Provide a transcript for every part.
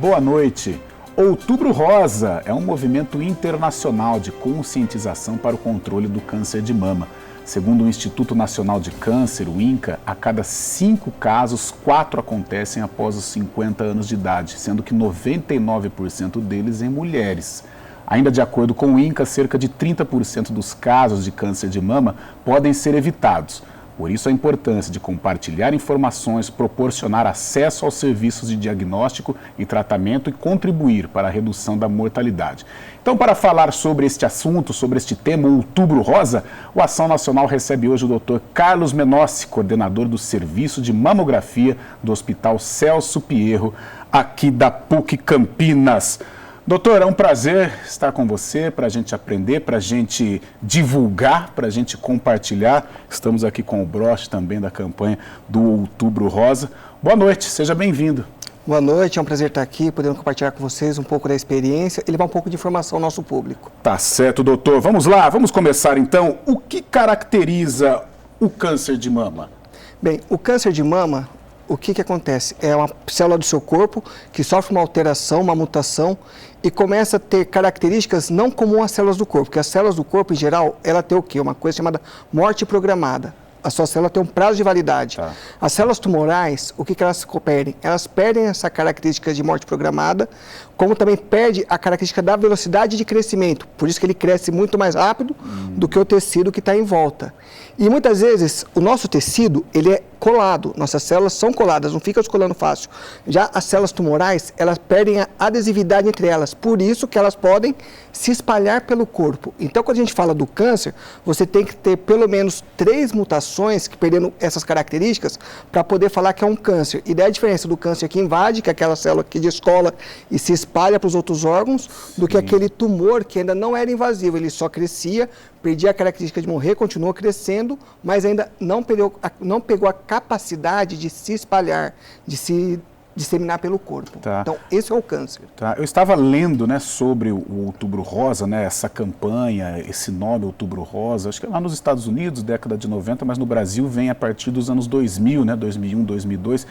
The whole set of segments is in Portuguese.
boa noite. Outubro Rosa é um movimento internacional de conscientização para o controle do câncer de mama. Segundo o Instituto Nacional de Câncer, o INCA, a cada 5 casos, 4 acontecem após os 50 anos de idade, sendo que 99% deles em mulheres. Ainda de acordo com o INCA, cerca de 30% dos casos de câncer de mama podem ser evitados. Por isso a importância de compartilhar informações, proporcionar acesso aos serviços de diagnóstico e tratamento e contribuir para a redução da mortalidade. Então, para falar sobre este assunto, sobre este tema, Outubro Rosa, o Ação Nacional recebe hoje o Dr. Carlos Menossi, coordenador do Serviço de Mamografia do Hospital Celso Pierro, aqui da PUC Campinas. Doutor, é um prazer estar com você, para a gente aprender, para a gente divulgar, para a gente compartilhar. Estamos aqui com o broche também da campanha do Outubro Rosa. Boa noite, seja bem-vindo. Boa noite, é um prazer estar aqui, podendo compartilhar com vocês um pouco da experiência e levar um pouco de informação ao nosso público. Tá certo, doutor. Vamos lá, vamos começar então. O que caracteriza o câncer de mama? Bem, o câncer de mama, o que acontece? É uma célula do seu corpo que sofre uma alteração, uma mutação e começa a ter características não comuns às células do corpo, porque as células do corpo, em geral, ela tem o quê? Uma coisa chamada morte programada. A sua célula tem um prazo de validade. Tá. As células tumorais, o que elas perdem? Elas perdem essa característica de morte programada, como também perde a característica da velocidade de crescimento. Por isso que ele cresce muito mais rápido do que o tecido que está em volta. E muitas vezes o nosso tecido, ele é colado, nossas células são coladas, não fica descolando fácil. Já as células tumorais, elas perdem a adesividade entre elas, por isso que elas podem se espalhar pelo corpo. Então, quando a gente fala do câncer, você tem que ter pelo menos 3 mutações que perdendo essas características para poder falar que é um câncer. E daí a diferença do câncer que invade, que é aquela célula que descola e se espalha para os outros órgãos, do que aquele tumor que ainda não era invasivo, ele só crescia, perdia a característica de morrer, continuou crescendo, mas ainda não pegou a capacidade de se espalhar, de se disseminar pelo corpo. Tá. Então, esse é o câncer. Tá. Eu estava lendo, né, sobre o Outubro Rosa, né, essa campanha, esse nome Outubro Rosa, acho que é lá nos Estados Unidos, década de 90, mas no Brasil vem a partir dos anos 2000, né, 2001, 2002.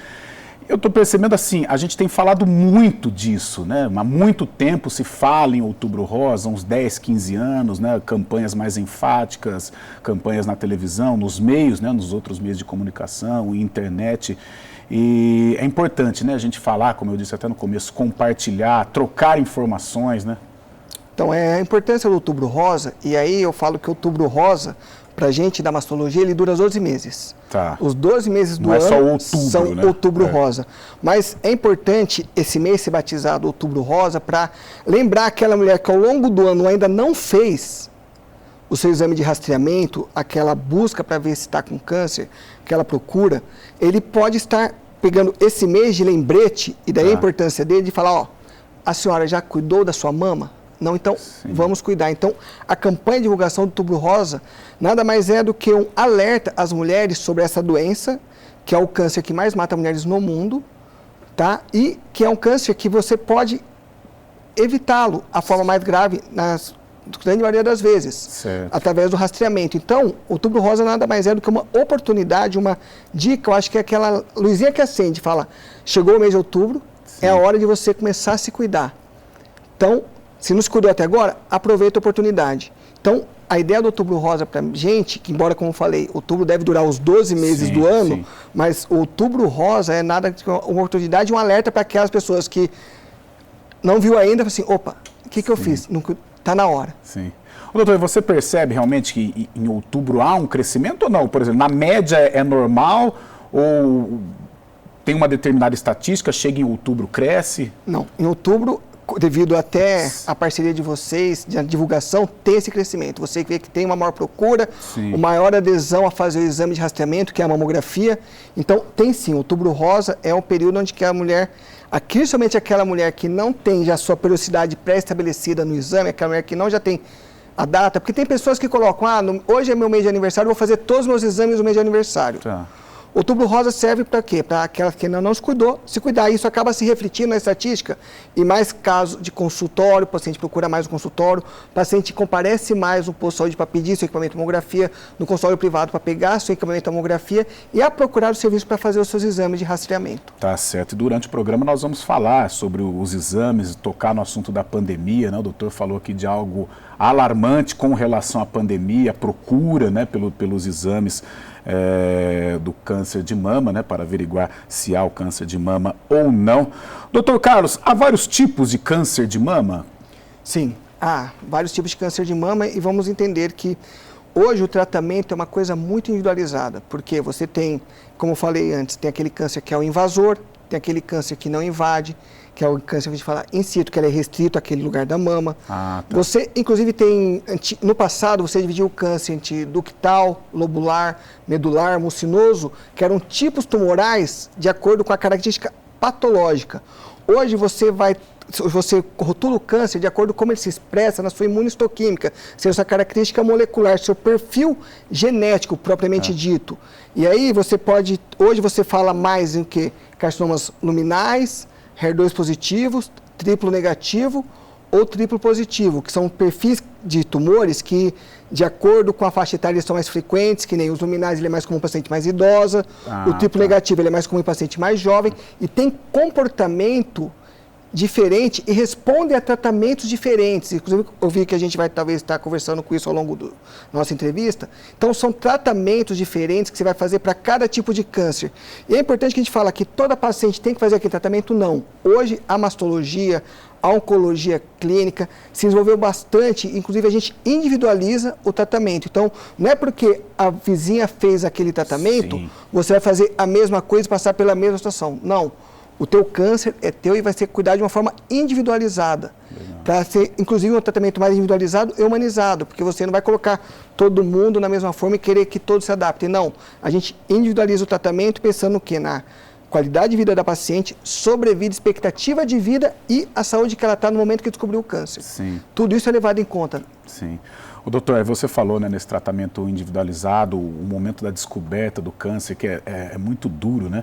Eu estou percebendo assim, a gente tem falado muito disso, né? Há muito tempo se fala em Outubro Rosa, uns 10, 15 anos, né? Campanhas mais enfáticas, campanhas na televisão, nos meios, né? Nos outros meios de comunicação, internet. E é importante, né? A gente falar, como eu disse até no começo, compartilhar, trocar informações, né? Então, é a importância do Outubro Rosa, e aí eu falo que o Outubro Rosa, para a gente da mastologia, ele dura 12 meses. Tá. Os 12 meses do ano são Outubro Rosa. Mas é importante esse mês ser batizado Outubro Rosa para lembrar aquela mulher que ao longo do ano ainda não fez o seu exame de rastreamento, aquela busca para ver se está com câncer, aquela procura, ele pode estar pegando esse mês de lembrete, e daí a importância dele de falar, ó, a senhora já cuidou da sua mama? Não, então, vamos cuidar. Então, a campanha de divulgação do Outubro Rosa nada mais é do que um alerta às mulheres sobre essa doença, que é o câncer que mais mata mulheres no mundo, tá? E que é um câncer que você pode evitá-lo, a forma mais grave, na grande maioria das vezes, através do rastreamento. Então, o Outubro Rosa nada mais é do que uma oportunidade, uma dica, eu acho que é aquela luzinha que acende, fala, chegou o mês de outubro, é a hora de você começar a se cuidar. Então, se não se cuidou até agora, aproveita a oportunidade. Então, a ideia do Outubro Rosa para a gente, que embora, como eu falei, outubro deve durar os 12 meses do ano, mas o Outubro Rosa é nada uma oportunidade, um alerta para aquelas pessoas que não viu ainda, assim, opa, o que eu fiz? Está na hora. Sim. Doutor, você percebe realmente que em outubro há um crescimento ou não? Por exemplo, na média é normal ou tem uma determinada estatística, chega em outubro, cresce? Não, em outubro, devido até a parceria de vocês, de divulgação, tem esse crescimento. Você vê que tem uma maior procura, uma maior adesão a fazer o exame de rastreamento, que é a mamografia. Então, tem sim, outubro rosa é um período onde que a mulher, principalmente aquela mulher que não tem já sua periodicidade pré-estabelecida no exame, aquela mulher que não já tem a data, porque tem pessoas que colocam, hoje é meu mês de aniversário, vou fazer todos os meus exames no mês de aniversário. Outubro rosa serve para quê? Para aquela que ainda não se cuidou, se cuidar. Isso acaba se refletindo na estatística. E mais casos de consultório, o paciente procura mais o consultório, o paciente comparece mais no posto de saúde para pedir seu equipamento de tomografia, no consultório privado para pegar seu equipamento de tomografia e a procurar o serviço para fazer os seus exames de rastreamento. Tá certo. E durante o programa nós vamos falar sobre os exames, tocar no assunto da pandemia, né? O doutor falou aqui de algo alarmante com relação à pandemia, a procura, né, pelos exames do câncer de mama, né, para averiguar se há o câncer de mama ou não. Doutor Carlos, há vários tipos de câncer de mama? Sim, há vários tipos de câncer de mama e vamos entender que hoje o tratamento é uma coisa muito individualizada, porque você tem, como eu falei antes, tem aquele câncer que é o invasor, tem aquele câncer que não invade, que é o câncer que a gente fala in situ, que ele é restrito àquele lugar da mama. Tá. Você, inclusive, tem, no passado, você dividiu o câncer entre ductal, lobular, medular, mucinoso, que eram tipos tumorais de acordo com a característica patológica. Hoje você rotula o câncer de acordo com como ele se expressa na sua imunistoquímica, seja sua característica molecular, seu perfil genético propriamente dito. E aí hoje você fala mais em que? Carcinomas luminais, HER2 positivos, triplo negativo ou triplo positivo, que são perfis de tumores que, de acordo com a faixa etária, são mais frequentes, que nem os luminais, ele é mais comum em paciente mais idosa, o triplo negativo ele é mais comum em paciente mais jovem, e tem comportamento diferente e responde a tratamentos diferentes. Inclusive, eu vi que a gente vai talvez estar conversando com isso ao longo da nossa entrevista. Então, são tratamentos diferentes que você vai fazer para cada tipo de câncer. E é importante que a gente fale que toda paciente tem que fazer aquele tratamento? Não. Hoje, a mastologia, a oncologia clínica se desenvolveu bastante, inclusive a gente individualiza o tratamento. Então, não é porque a vizinha fez aquele tratamento, você vai fazer a mesma coisa e passar pela mesma situação. Não. O teu câncer é teu e vai ser cuidado de uma forma individualizada. Para ser, inclusive, um tratamento mais individualizado e humanizado, porque você não vai colocar todo mundo na mesma forma e querer que todos se adaptem. Não, a gente individualiza o tratamento pensando no quê? Na qualidade de vida da paciente, sobrevida, expectativa de vida e a saúde que ela está no momento que descobriu o câncer. Sim. Tudo isso é levado em conta. Sim. O doutor, você falou, né, nesse tratamento individualizado, o momento da descoberta do câncer, que é muito duro, né?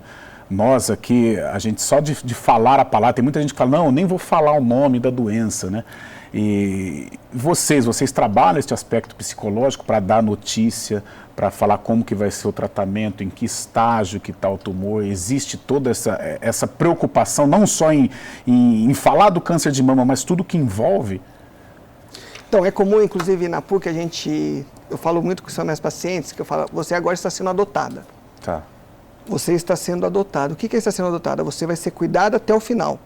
Nós aqui, a gente só de falar a palavra, tem muita gente que fala, não, eu nem vou falar o nome da doença, né? E vocês trabalham nesse aspecto psicológico para dar notícia, para falar como que vai ser o tratamento, em que estágio que está o tumor, existe toda essa preocupação, não só em falar do câncer de mama, mas tudo que envolve? Então, é comum, inclusive, na PUC, eu falo muito com os meus pacientes, que eu falo, você agora está sendo adotada. Tá. Você está sendo adotado. O que é estar sendo adotada? Você vai ser cuidado até o final,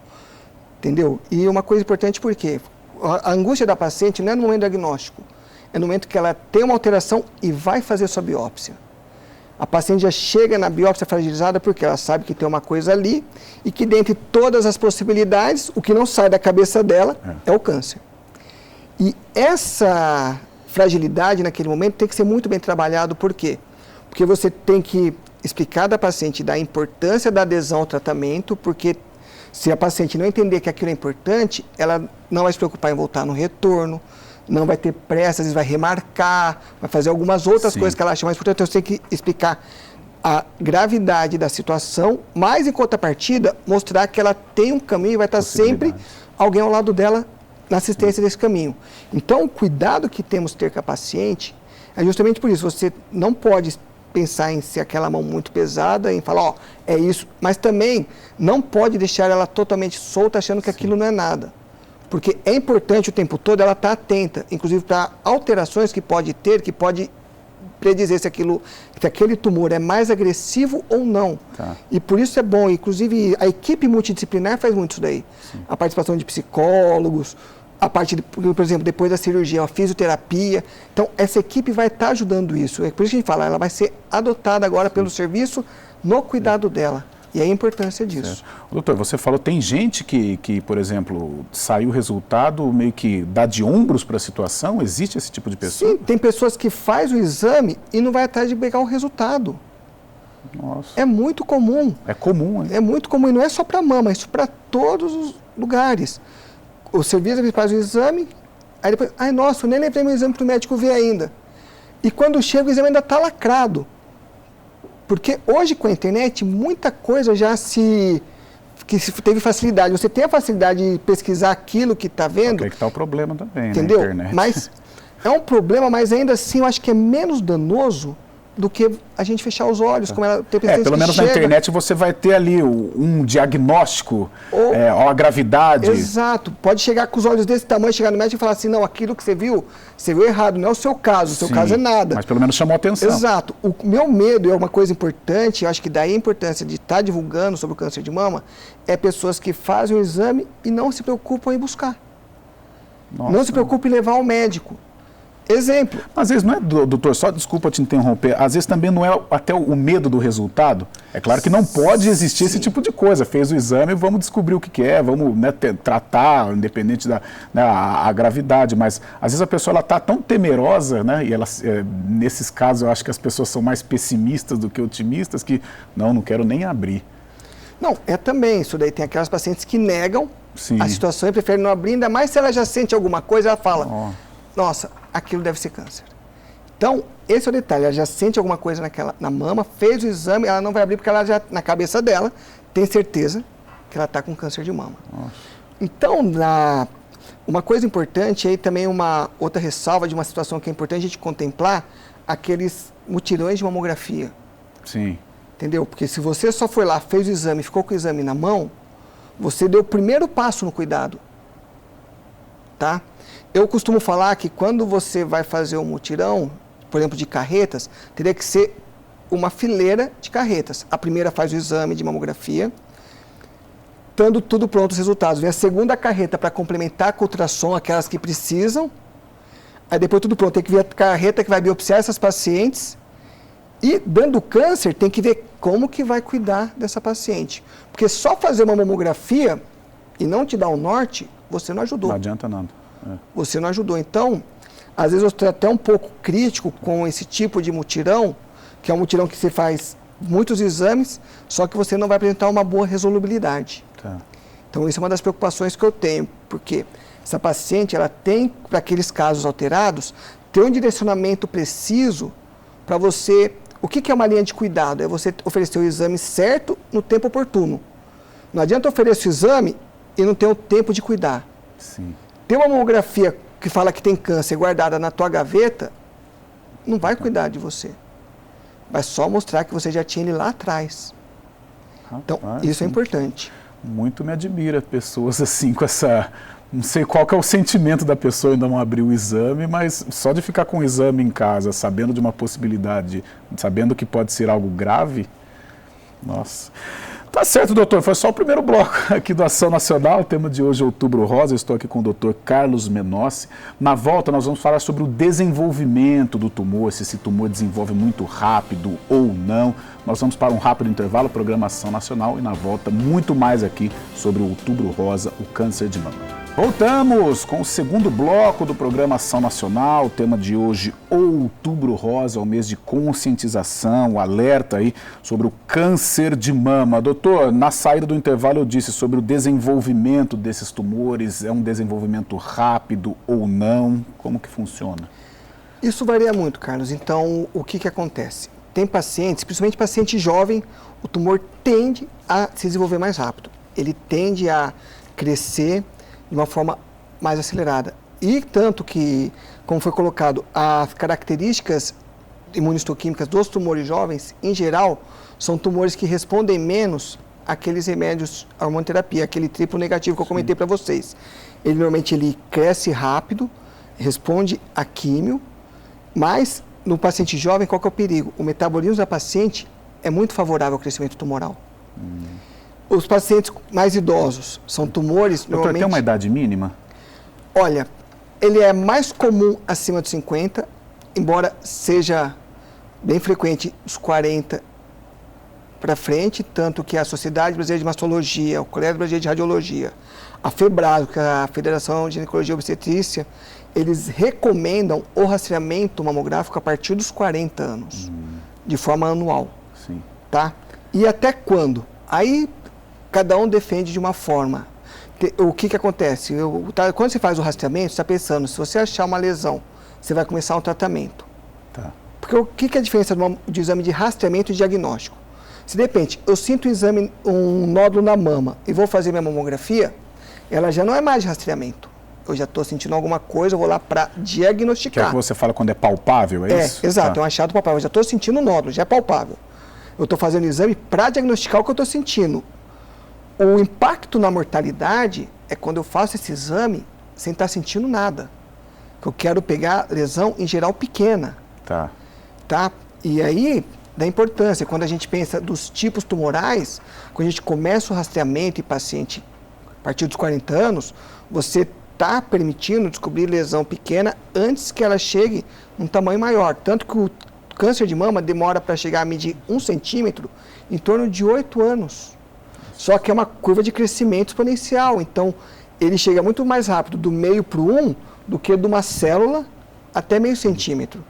entendeu? E uma coisa importante, porque a angústia da paciente não é no momento do diagnóstico, é no momento que ela tem uma alteração e vai fazer sua biópsia. A paciente já chega na biópsia fragilizada porque ela sabe que tem uma coisa ali e que dentre todas as possibilidades, o que não sai da cabeça dela é o câncer. E essa fragilidade naquele momento tem que ser muito bem trabalhado. Por quê? Porque você tem que explicar da paciente da importância da adesão ao tratamento, porque se a paciente não entender que aquilo é importante, ela não vai se preocupar em voltar no retorno, não vai ter pressa, às vezes vai remarcar, vai fazer algumas outras coisas que ela acha mais importante. Então, você tem que explicar a gravidade da situação, mas em contrapartida, mostrar que ela tem um caminho e vai estar sempre alguém ao lado dela na assistência desse caminho. Então, o cuidado que temos que ter com a paciente é justamente por isso. Você não pode pensar em ser aquela mão muito pesada, em falar, ó, é isso, mas também não pode deixar ela totalmente solta achando que aquilo não é nada. Porque é importante o tempo todo ela estar atenta, inclusive para alterações que pode ter, que pode predizer se aquele tumor é mais agressivo ou não. Tá. E por isso é bom, inclusive a equipe multidisciplinar faz muito isso daí. Sim. A participação de psicólogos, a parte, por exemplo, depois da cirurgia, a fisioterapia. Então, essa equipe vai estar ajudando isso. É por isso que a gente fala, ela vai ser adotada agora pelo serviço no cuidado dela. E é a importância disso. Certo. Doutor, você falou, tem gente que, por exemplo, saiu o resultado meio que dá de ombros para a situação? Existe esse tipo de pessoa? Sim, tem pessoas que faz o exame e não vai atrás de pegar o resultado. Nossa. É muito comum. É comum, né? É muito comum, e não é só para mama, é isso para todos os lugares. O serviço faz o exame, aí depois, ai nossa, eu nem levei meu exame para o médico ver ainda. E quando chega o exame ainda está lacrado. Porque hoje com a internet, muita coisa já teve facilidade. Você tem a facilidade de pesquisar aquilo que está vendo. É que está o problema também, entendeu? Na internet. Mas é um problema, mas ainda assim eu acho que é menos danoso do que a gente fechar os olhos, como ela tem pesquisa. Pelo menos na internet você vai ter ali um diagnóstico, a gravidade. Exato. Pode chegar com os olhos desse tamanho, chegar no médico e falar assim, não, aquilo que você viu errado, não é o seu caso, o seu caso é nada. Mas pelo menos chamou atenção. Exato. O meu medo é uma coisa importante, eu acho que daí a importância de estar divulgando sobre o câncer de mama, é pessoas que fazem o exame e não se preocupam em buscar. Nossa. Não se preocupem em levar ao médico. Exemplo. Às vezes não é, doutor, só desculpa te interromper, às vezes também não é até o medo do resultado. É claro que não pode existir esse tipo de coisa. Fez o exame, vamos descobrir o que é, vamos tratar, independente da gravidade. Mas às vezes a pessoa está tão temerosa, né? E nesses casos eu acho que as pessoas são mais pessimistas do que otimistas, que não quero nem abrir. Não, também. Isso daí tem aquelas pacientes que negam a situação e preferem não abrir, ainda mais se ela já sente alguma coisa, ela fala, nossa, aquilo deve ser câncer. Então, esse é o detalhe, ela já sente alguma coisa na mama, fez o exame, ela não vai abrir porque ela já, na cabeça dela, tem certeza que ela está com câncer de mama. Nossa. Então, uma coisa importante, aí também uma outra ressalva de uma situação que é importante a gente contemplar, aqueles mutirões de mamografia. Sim. Entendeu? Porque se você só foi lá, fez o exame, ficou com o exame na mão, você deu o primeiro passo no cuidado. Tá? Eu costumo falar que quando você vai fazer um mutirão, por exemplo, de carretas, teria que ser uma fileira de carretas. A primeira faz o exame de mamografia, estando tudo pronto os resultados. Vem a segunda carreta para complementar com ultrassom, aquelas que precisam. Aí depois tudo pronto, tem que vir a carreta que vai biopsiar essas pacientes. E dando câncer, tem que ver como que vai cuidar dessa paciente. Porque só fazer uma mamografia e não te dar o norte, você não ajudou. Não adianta nada. Você não ajudou. Então, às vezes eu estou até um pouco crítico com esse tipo de mutirão, que é um mutirão que você faz muitos exames, só que você não vai apresentar uma boa resolubilidade. Tá. Então, isso é uma das preocupações que eu tenho, porque essa paciente, ela tem, para aqueles casos alterados, ter um direcionamento preciso para você... O que é uma linha de cuidado? É você oferecer o exame certo no tempo oportuno. Não adianta oferecer o exame e não ter o tempo de cuidar. Sim. Ter uma mamografia que fala que tem câncer guardada na tua gaveta, não vai cuidar de você. Vai só mostrar que você já tinha ele lá atrás. Então, isso é importante. Muito me admira pessoas assim com essa... Não sei qual que é o sentimento da pessoa ainda não abrir o exame, mas só de ficar com o exame em casa, sabendo de uma possibilidade, sabendo que pode ser algo grave, nossa... Tá certo, doutor. Foi só o primeiro bloco aqui do Ação Nacional. O tema de hoje é Outubro Rosa. Eu estou aqui com o doutor Carlos Menossi. Na volta, nós vamos falar sobre o desenvolvimento do tumor, se esse tumor desenvolve muito rápido ou não. Nós vamos para um rápido intervalo, programação nacional, e na volta, muito mais aqui sobre o Outubro Rosa, o câncer de mama. Voltamos com o segundo bloco do programa Ação Nacional. O tema de hoje, Outubro Rosa, o mês de conscientização, o alerta aí sobre o câncer de mama. Doutor, na saída do intervalo eu disse sobre o desenvolvimento desses tumores, é um desenvolvimento rápido ou não? Como que funciona? Isso varia muito, Carlos. Então, o que acontece? Tem pacientes, principalmente paciente jovem, o tumor tende a se desenvolver mais rápido. Ele tende a crescer de uma forma mais acelerada. E tanto que, como foi colocado, as características imunistoquímicas dos tumores jovens, em geral, são tumores que respondem menos àqueles remédios, à hormonoterapia, aquele triplo negativo que eu comentei para vocês. Ele normalmente cresce rápido, responde à químio, mas no paciente jovem, qual que é o perigo? O metabolismo da paciente é muito favorável ao crescimento tumoral. Os pacientes mais idosos são tumores... Doutor, normalmente... tem uma idade mínima? Olha, ele é mais comum acima dos 50, embora seja bem frequente os 40 para frente, tanto que a Sociedade Brasileira de Mastologia, o Colégio Brasileiro de Radiologia, a FEBRASO, que é a Federação de Ginecologia e Obstetrícia, eles recomendam o rastreamento mamográfico a partir dos 40 anos, de forma anual. Sim. Tá? E até quando? Aí... Cada um defende de uma forma. O que acontece? Quando você faz o rastreamento, você está pensando, se você achar uma lesão, você vai começar um tratamento. Porque o que é a diferença de exame de rastreamento e diagnóstico? Se de repente eu sinto um nódulo na mama e vou fazer minha mamografia, ela já não é mais de rastreamento. Eu já estou sentindo alguma coisa, eu vou lá para diagnosticar. Que é o que você fala quando é palpável, é isso? Exato, é um achado palpável. Eu já estou sentindo o nódulo, já é palpável. Eu estou fazendo o exame para diagnosticar o que eu estou sentindo. O impacto na mortalidade é quando eu faço esse exame sem estar sentindo nada. Eu quero pegar lesão, em geral, pequena. Tá? E aí, da importância, quando a gente pensa dos tipos tumorais, quando a gente começa o rastreamento em paciente a partir dos 40 anos, você está permitindo descobrir lesão pequena antes que ela chegue num tamanho maior. Tanto que o câncer de mama demora para chegar a medir 1 centímetro em torno de 8 anos. Só que é uma curva de crescimento exponencial. Então, ele chega muito mais rápido do meio para o 1 do que de uma célula até meio centímetro.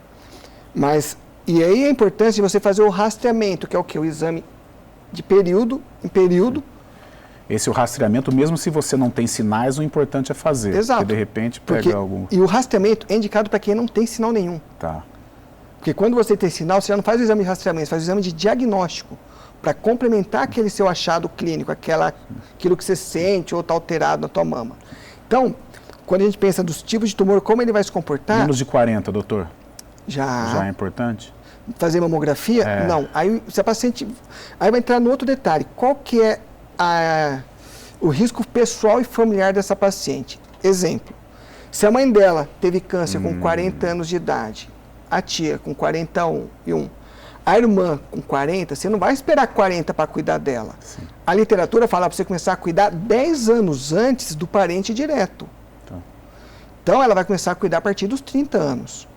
E aí a importância de você fazer o rastreamento, que é o quê? O exame de período em período. Esse é o rastreamento, mesmo se você não tem sinais, o importante é fazer. Exato. Porque de repente pega algum... E o rastreamento é indicado para quem não tem sinal nenhum. Porque quando você tem sinal, você já não faz o exame de rastreamento, você faz o exame de diagnóstico, para complementar aquele seu achado clínico, aquilo que você sente ou está alterado na tua mama. Então, quando a gente pensa dos tipos de tumor, como ele vai se comportar... Menos de 40, doutor? Já é importante? Fazer mamografia? Não. Aí, se a paciente... Aí vai entrar no outro detalhe. Qual que é o risco pessoal e familiar dessa paciente? Exemplo. Se a mãe dela teve câncer com 40 anos de idade, a tia com 41, a irmã com 40, você não vai esperar 40 para cuidar dela. Sim. A literatura fala para você começar a cuidar 10 anos antes do parente direto. Então, ela vai começar a cuidar a partir dos 30 anos.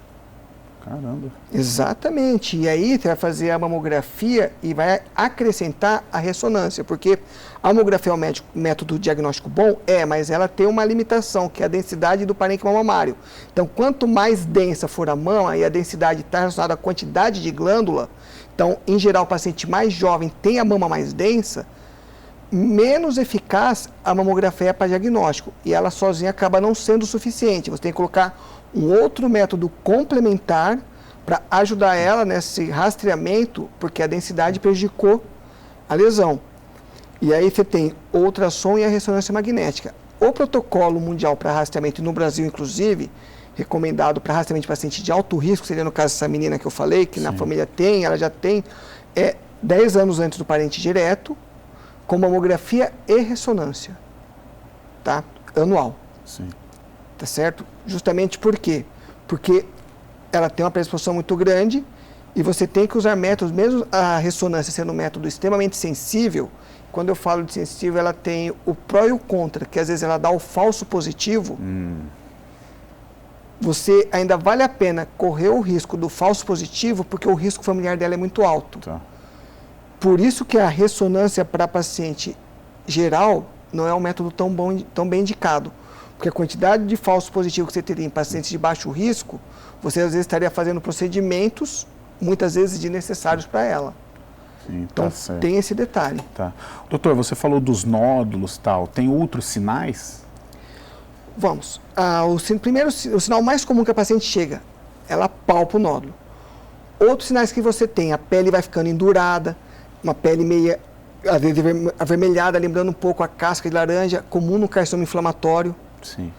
Caramba. Exatamente. E aí você vai fazer a mamografia e vai acrescentar a ressonância, porque a mamografia é um método diagnóstico bom, mas ela tem uma limitação, que é a densidade do parênquima mamário. Então, quanto mais densa for a mama, e a densidade está relacionada à quantidade de glândula, então, em geral, o paciente mais jovem tem a mama mais densa, menos eficaz a mamografia para diagnóstico. E ela sozinha acaba não sendo suficiente. Você tem que colocar um outro método complementar para ajudar ela nesse rastreamento, porque a densidade prejudicou a lesão. E aí você tem o ultrassom e a ressonância magnética. O protocolo mundial para rastreamento, no Brasil inclusive, recomendado para rastreamento de paciente de alto risco, seria no caso dessa menina que eu falei, que na família tem, ela já tem, 10 anos antes do parente direto, com mamografia e ressonância, tá? Anual. Sim. Tá certo? Justamente por quê? Porque ela tem uma predisposição muito grande e você tem que usar métodos, mesmo a ressonância sendo um método extremamente sensível. Quando eu falo de sensível, ela tem o pró e o contra, que às vezes ela dá o falso positivo. Você ainda vale a pena correr o risco do falso positivo, porque o risco familiar dela é muito alto. Por isso que a ressonância para paciente geral não é um método tão bem indicado. Porque a quantidade de falsos positivos que você teria em pacientes de baixo risco, você às vezes estaria fazendo procedimentos, muitas vezes desnecessários para ela. Sim, então, tem esse detalhe. Doutor, você falou dos nódulos, tem outros sinais? Vamos. Primeiro, o sinal mais comum que a paciente chega, ela palpa o nódulo. Outros sinais que você tem, a pele vai ficando endurada, uma pele meio às vezes avermelhada, lembrando um pouco a casca de laranja, comum no carcinoma inflamatório. Sim.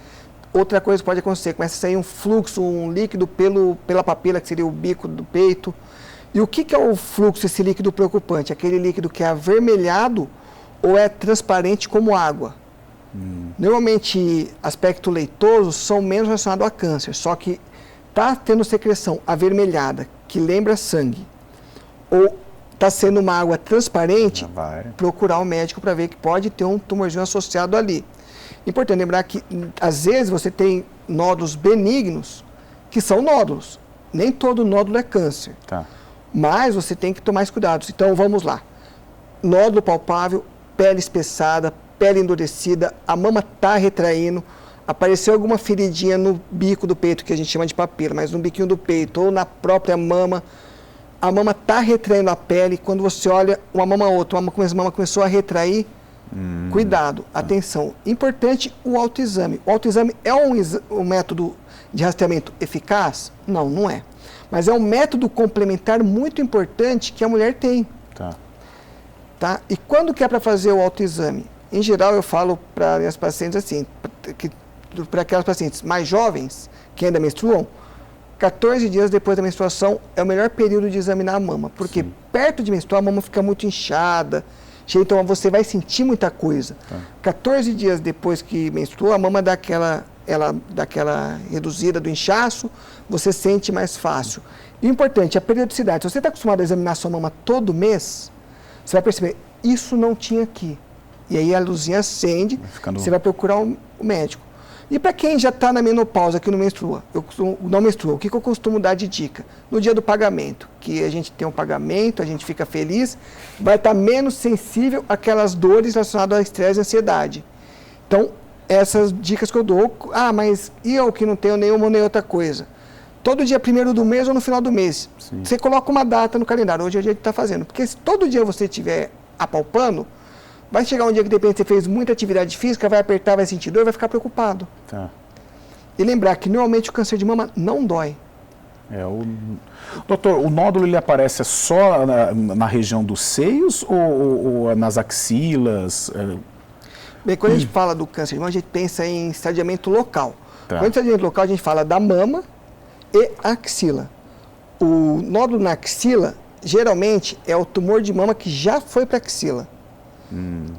Outra coisa que pode acontecer, começa a sair um fluxo, um líquido pela papila, que seria o bico do peito. E o que é o fluxo, esse líquido preocupante? Aquele líquido que é avermelhado ou é transparente como água. Normalmente, aspecto leitoso são menos relacionados a câncer, só que está tendo secreção avermelhada, que lembra sangue, ou está sendo uma água transparente, procurar o médico para ver que pode ter um tumorzinho associado ali. Importante lembrar que, às vezes, você tem nódulos benignos, que são nódulos. Nem todo nódulo é câncer. Mas você tem que tomar mais cuidados. Então, vamos lá. Nódulo palpável, pele espessada, pele endurecida, a mama está retraindo, apareceu alguma feridinha no bico do peito, que a gente chama de papila, mas no biquinho do peito ou na própria mama, a mama está retraindo a pele. Quando você olha uma mama a outra, a mama começou a retrair, cuidado, atenção. Importante o autoexame. O autoexame é um método de rastreamento eficaz? Não, não é. Mas é um método complementar muito importante que a mulher tem. Tá? E quando que é para fazer o autoexame? Em geral, eu falo para as pacientes assim, para aquelas pacientes mais jovens, que ainda menstruam, 14 dias depois da menstruação é o melhor período de examinar a mama, porque perto de menstruar a mama fica muito inchada, então você vai sentir muita coisa. 14 dias depois que menstrua, a mama dá aquela reduzida do inchaço, você sente mais fácil. E o importante, a periodicidade. Se você está acostumado a examinar sua mama todo mês, você vai perceber, isso não tinha aqui. E aí a luzinha acende, você vai procurar o médico. E para quem já está na menopausa, que não menstrua, o que eu costumo dar de dica? No dia do pagamento, que a gente tem um pagamento, a gente fica feliz, vai estar menos sensível àquelas dores relacionadas ao estresse e ansiedade. Então, essas dicas que eu dou, mas e eu que não tenho nenhuma nem outra coisa? Todo dia 1º do mês ou no final do mês, você coloca uma data no calendário, hoje é o dia que está fazendo. Porque se todo dia você estiver apalpando, vai chegar um dia que, de repente, você fez muita atividade física, vai apertar, vai sentir dor, vai ficar preocupado. E lembrar que, normalmente, o câncer de mama não dói. Doutor, o nódulo ele aparece só na região dos seios ou nas axilas? Bem, quando a gente fala do câncer de mama, a gente pensa em estadiamento local. Quando é estadiamento local, a gente fala da mama e axila. O nódulo na axila, geralmente, é o tumor de mama que já foi para a axila.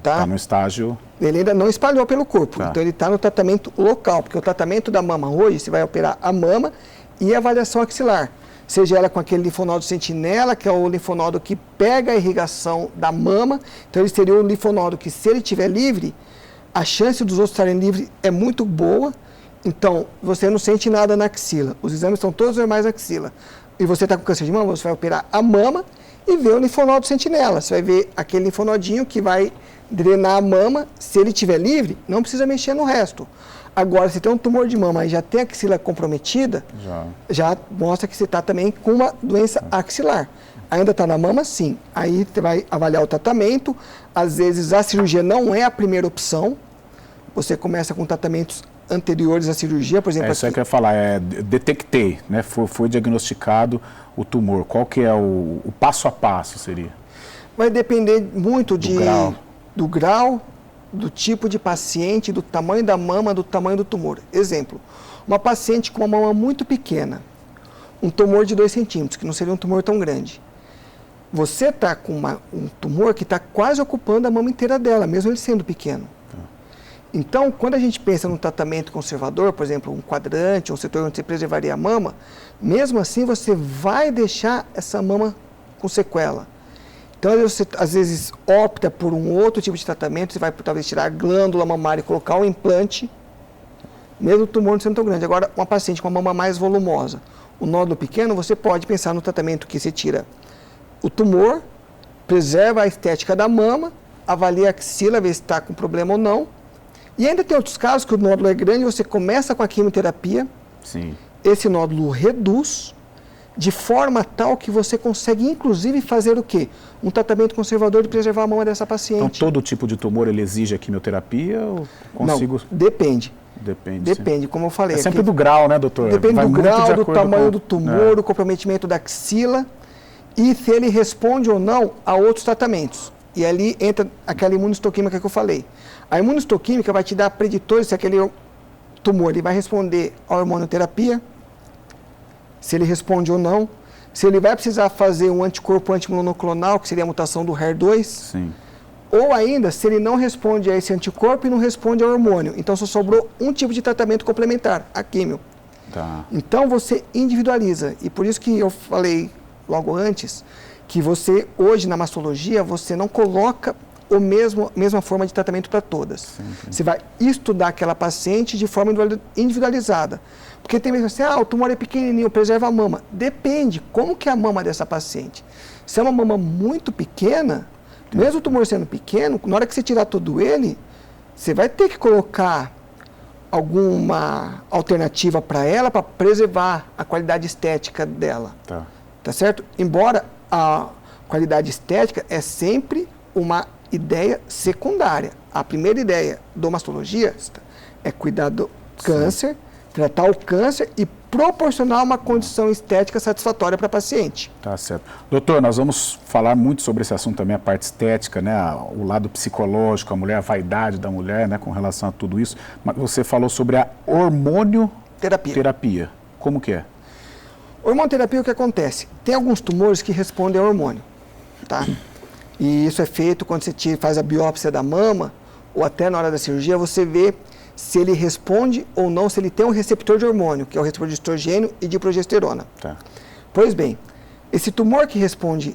Tá no estágio... Ele ainda não espalhou pelo corpo, então ele está no tratamento local, porque o tratamento da mama hoje, você vai operar a mama e a avaliação axilar. Seja ela com aquele linfonodo sentinela, que é o linfonodo que pega a irrigação da mama, então ele seria um linfonodo que, se ele estiver livre, a chance dos outros estarem livres é muito boa, então você não sente nada na axila. Os exames estão todos normais na axila. E você está com câncer de mama, você vai operar a mama e ver o linfonodo sentinela. Você vai ver aquele linfonodinho que vai drenar a mama. Se ele estiver livre, não precisa mexer no resto. Agora, se tem um tumor de mama e já tem a axila comprometida, já mostra que você está também com uma doença axilar. Ainda está na mama, sim. Aí você vai avaliar o tratamento. Às vezes a cirurgia não é a primeira opção. Você começa com tratamentos anteriores à cirurgia, por exemplo... Isso é que eu ia falar, detectei, né? Foi diagnosticado o tumor. Qual que é o passo a passo, seria? Vai depender muito do grau, do tipo de paciente, do tamanho da mama, do tamanho do tumor. Exemplo, uma paciente com uma mama muito pequena, um tumor de 2 centímetros, que não seria um tumor tão grande. Você está com um tumor que está quase ocupando a mama inteira dela, mesmo ele sendo pequeno. Então, quando a gente pensa num tratamento conservador, por exemplo, um quadrante, um setor onde você preservaria a mama, mesmo assim você vai deixar essa mama com sequela. Então, você às vezes opta por um outro tipo de tratamento, você vai talvez tirar a glândula mamária e colocar um implante, mesmo o tumor não sendo tão grande. Agora, uma paciente com uma mama mais volumosa, um nódulo pequeno, você pode pensar no tratamento que você tira o tumor, preserva a estética da mama, avalia a axila, vê se está com problema ou não. E ainda tem outros casos que o nódulo é grande, você começa com a quimioterapia, esse nódulo reduz de forma tal que você consegue, inclusive, fazer o quê? Um tratamento conservador de preservar a mama dessa paciente. Então, todo tipo de tumor, ele exige a quimioterapia ou consigo... Não, depende. Depende, como eu falei. É sempre do grau, né, doutor? Depende do grau, do tamanho do tumor, do comprometimento da axila e se ele responde ou não a outros tratamentos. E ali entra aquela imunistoquímica que eu falei. A imunistoquímica vai te dar preditores se aquele tumor ele vai responder à hormonioterapia, se ele responde ou não, se ele vai precisar fazer um anticorpo antimonoclonal, que seria a mutação do HER2, ou ainda se ele não responde a esse anticorpo e não responde ao hormônio. Então só sobrou um tipo de tratamento complementar, a químio. Então você individualiza. E por isso que eu falei logo antes, que você, hoje na mastologia, você não coloca a mesma forma de tratamento para todas. Você vai estudar aquela paciente de forma individualizada. Porque tem vezes assim, o tumor é pequenininho, preserva a mama. Depende, como que é a mama dessa paciente? Se é uma mama muito pequena, mesmo o tumor sendo pequeno, na hora que você tirar todo ele, você vai ter que colocar alguma alternativa para ela, para preservar a qualidade estética dela. Tá certo? Embora a qualidade estética é sempre uma ideia secundária. A primeira ideia do mastologista é cuidar do câncer, tratar o câncer e proporcionar uma condição estética satisfatória para a paciente. Tá certo. Doutor, nós vamos falar muito sobre esse assunto também, a parte estética, né? O lado psicológico, a mulher, a vaidade da mulher, né? Com relação a tudo isso. Mas você falou sobre a hormonioterapia. Como que é? Hormonioterapia, o que acontece? Tem alguns tumores que respondem ao hormônio, tá? E isso é feito quando você faz a biópsia da mama, ou até na hora da cirurgia, você vê se ele responde ou não, se ele tem um receptor de hormônio, que é o receptor de estrogênio e de progesterona. Tá. Pois bem, esse tumor que responde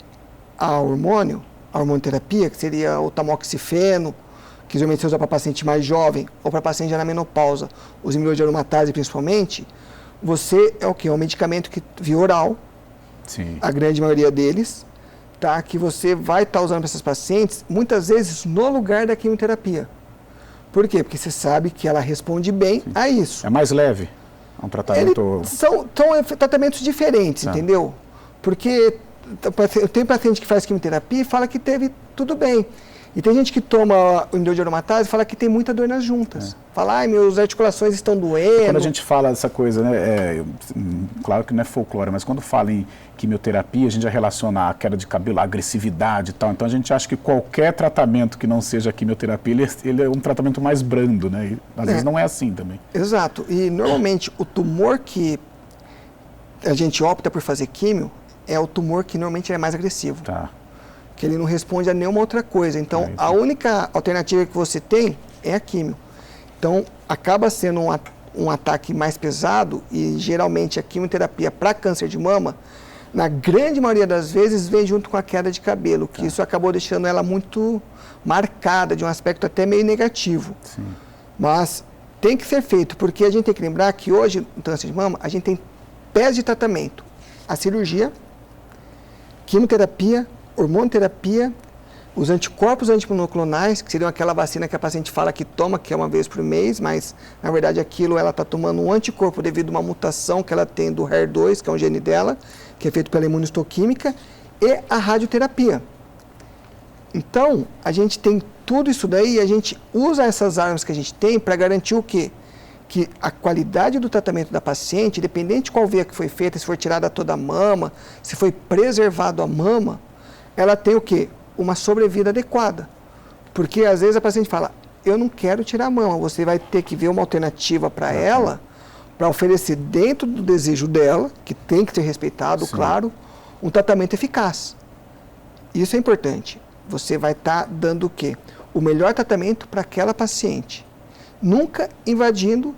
ao hormônio, a hormonioterapia, que seria o tamoxifeno, que geralmente se usa para paciente mais jovem ou para paciente já na menopausa, os inibidores de aromatase principalmente, você é o quê? É um medicamento via oral, sim, a grande maioria deles, tá? Que você vai estar usando para essas pacientes, muitas vezes no lugar da quimioterapia. Por quê? Porque você sabe que ela responde bem a isso. É mais leve? É um tratamento... São tratamentos diferentes, entendeu? Porque tem paciente que faz quimioterapia e fala que teve tudo bem. E tem gente que toma o inibidor de aromatase e fala que tem muita dor nas juntas. Fala, ai, minhas articulações estão doendo. Quando a gente fala dessa coisa, né, claro que não é folclore, mas quando fala em quimioterapia, a gente já relaciona a queda de cabelo, a agressividade e tal. Então a gente acha que qualquer tratamento que não seja quimioterapia, ele é um tratamento mais brando, né? E, às vezes não é assim também. Exato. E normalmente o tumor que a gente opta por fazer químio é o tumor que normalmente é mais agressivo. Tá. Que ele não responde a nenhuma outra coisa. Então, a única alternativa que você tem é a químio. Então, acaba sendo um ataque mais pesado e, geralmente, a quimioterapia para câncer de mama, na grande maioria das vezes, vem junto com a queda de cabelo, que isso acabou deixando ela muito marcada, de um aspecto até meio negativo. Sim. Mas tem que ser feito, porque a gente tem que lembrar que hoje, no câncer de mama, a gente tem pés de tratamento. A cirurgia, quimioterapia, hormonioterapia, os anticorpos antimonoclonais, que seriam aquela vacina que a paciente fala que toma, que é uma vez por mês, mas na verdade aquilo ela está tomando um anticorpo devido a uma mutação que ela tem do HER2, que é um gene dela, que é feito pela imunistoquímica, e a radioterapia. Então, a gente tem tudo isso daí e a gente usa essas armas que a gente tem para garantir o quê? Que a qualidade do tratamento da paciente, independente de qual veia que foi feita, se for tirada toda a mama, se foi preservado a mama, ela tem o quê? Uma sobrevida adequada. Porque às vezes a paciente fala, eu não quero tirar a mama, você vai ter que ver uma alternativa para ela, para oferecer dentro do desejo dela, que tem que ser respeitado, claro, um tratamento eficaz. Isso é importante. Você vai estar dando o quê? O melhor tratamento para aquela paciente. Nunca invadindo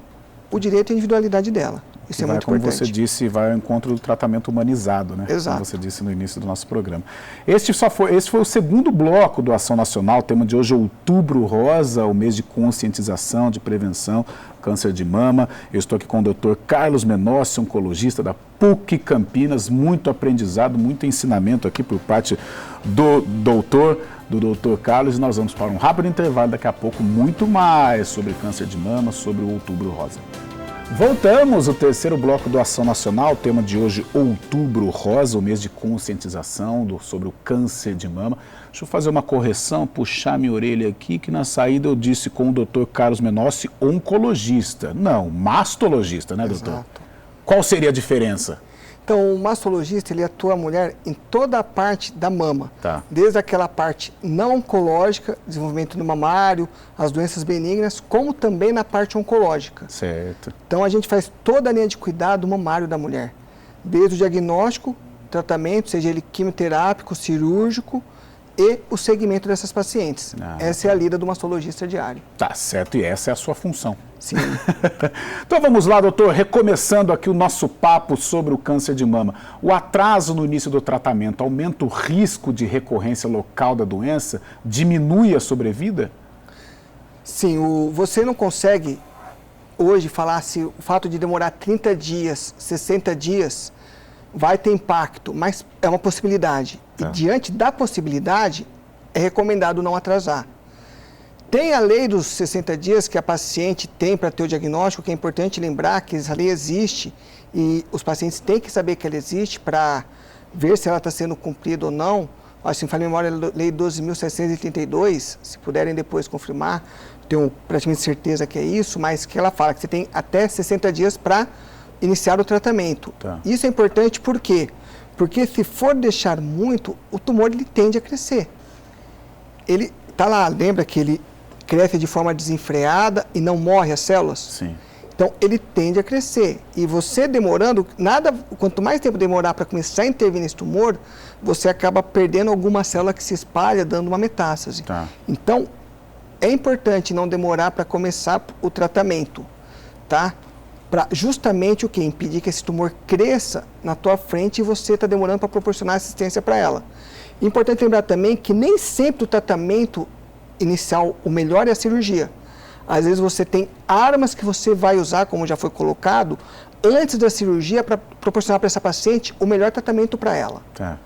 o direito à individualidade dela. Isso é muito importante. Como você disse, vai ao encontro do tratamento humanizado, né? Exato. Como você disse no início do nosso programa. Esse foi o segundo bloco do Ação Nacional. O tema de hoje é Outubro Rosa, o mês de conscientização, de prevenção, câncer de mama. Eu estou aqui com o Dr. Carlos Menossi, oncologista da PUC Campinas. Muito aprendizado, muito ensinamento aqui por parte do Dr. Carlos. E nós vamos para um rápido intervalo. Daqui a pouco, muito mais sobre câncer de mama, sobre o Outubro Rosa. Voltamos, o terceiro bloco do Ação Nacional, o tema de hoje, Outubro Rosa, o mês de conscientização sobre o câncer de mama. Deixa eu fazer uma correção, puxar minha orelha aqui, que na saída eu disse com o Dr. Carlos Menossi, oncologista. Não, mastologista, né, doutor? Exato. Qual seria a diferença? Então, o mastologista, ele atua a mulher em toda a parte da mama. Tá. Desde aquela parte não oncológica, desenvolvimento do mamário, as doenças benignas, como também na parte oncológica. Certo. Então, a gente faz toda a linha de cuidado mamário da mulher. Desde o diagnóstico, tratamento, seja ele quimioterápico, cirúrgico, e o segmento dessas pacientes. Essa é a lida do mastologista diário. Tá certo, e essa é a sua função. Sim. Então vamos lá, doutor, recomeçando aqui o nosso papo sobre o câncer de mama. O atraso no início do tratamento aumenta o risco de recorrência local da doença? Diminui a sobrevida? Sim, você não consegue hoje falar se o fato de demorar 30 dias, 60 dias, vai ter impacto, mas é uma possibilidade. E diante da possibilidade, é recomendado não atrasar. Tem a lei dos 60 dias que a paciente tem para ter o diagnóstico, que é importante lembrar que essa lei existe e os pacientes têm que saber que ela existe para ver se ela está sendo cumprida ou não. acho que me fala a memória, Lei 12.732, se puderem depois confirmar, tenho praticamente certeza que é isso, mas que ela fala que você tem até 60 dias para iniciar o tratamento. Tá. Isso é importante por quê? Porque se for deixar muito, o tumor ele tende a crescer. Ele tá lá, lembra que ele cresce de forma desenfreada e não morre as células? Sim. Então, ele tende a crescer. E você demorando, quanto mais tempo demorar para começar a intervir nesse tumor, você acaba perdendo alguma célula que se espalha, dando uma metástase. Tá. Então, é importante não demorar para começar o tratamento, tá? Para justamente o quê? Impedir que esse tumor cresça na tua frente e você está demorando para proporcionar assistência para ela. Importante lembrar também que nem sempre o tratamento inicial, o melhor é a cirurgia. Às vezes você tem armas que você vai usar, como já foi colocado, antes da cirurgia para proporcionar para essa paciente o melhor tratamento para ela. Tá